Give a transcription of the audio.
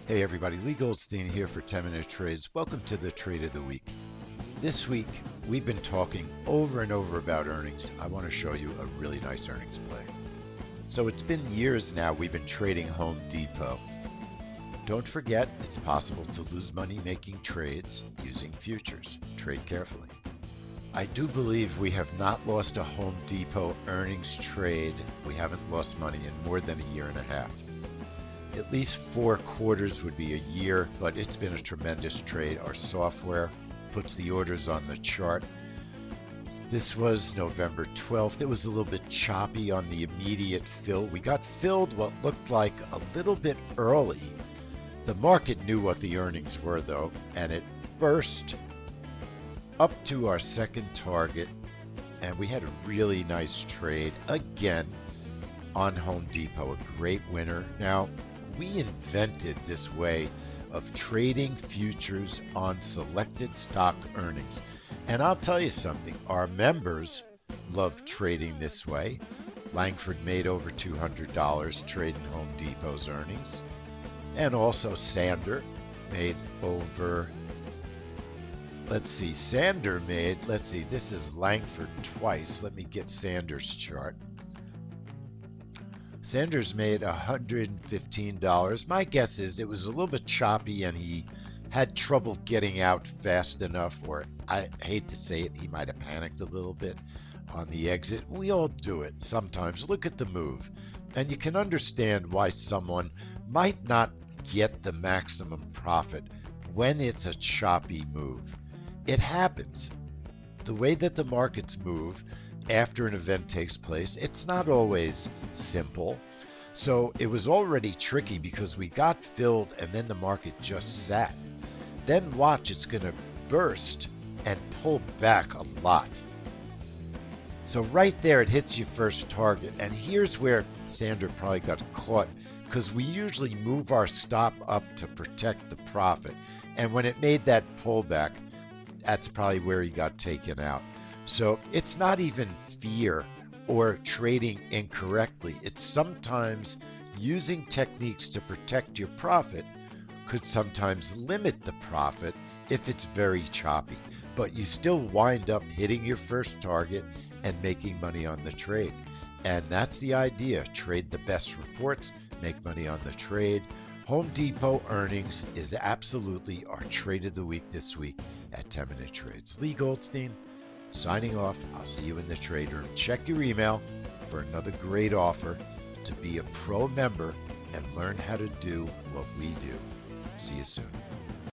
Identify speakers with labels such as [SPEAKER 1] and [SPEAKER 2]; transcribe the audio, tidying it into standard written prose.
[SPEAKER 1] Hey everybody, Leigh Goldstein here for 10-Minute Trades. Welcome to the Trade of the Week. This week, we've been talking over and over about earnings. I want to show you a really nice earnings play. So it's been years now we've been trading Home Depot. Don't forget, it's possible to lose money making trades using futures. Trade carefully. I do believe we have not lost a Home Depot earnings trade. We haven't lost money in more than a year and a half. At least 4 quarters would be a year, but it's been a tremendous trade. Our software puts the orders on the chart. This was November 12th. It was a little bit choppy on the immediate fill. We got filled what looked like a little bit early. The market knew what the earnings were though, and it burst up to our second target, and we had a really nice trade again on Home Depot, a great winner. Now, we invented this way of trading futures on selected stock earnings. And I'll tell you something, our members love trading this way. Langford made over $200 trading Home Depot's earnings. And also Sander made over, this is Langford twice. Let me get Sander's chart. Sanders made $115. My guess is it was a little bit choppy and he had trouble getting out fast enough, or I hate to say it, he might have panicked a little bit on the exit. We all do it sometimes. Look at the move, and you can understand why someone might not get the maximum profit when it's a choppy move. It happens. The way that the markets move after an event takes place, it's not always simple. So it was already tricky because we got filled and then the market just sat. Then watch, it's going to burst and pull back a lot. So right there it hits your first target, and here's where Sander probably got caught, because we usually move our stop up to protect the profit, and when it made that pullback, that's probably where he got taken out. So it's not even fear or trading incorrectly. It's sometimes using techniques to protect your profit could sometimes limit the profit if it's very choppy. But you still wind up hitting your first target and making money on the trade. And that's the idea. Trade the best reports, make money on the trade. Home Depot earnings is absolutely our trade of the week this week at 10-Minute Trades. Leigh Goldstein signing off. I'll see you in the trade room. Check your email for another great offer to be a pro member and learn how to do what we do. See you soon.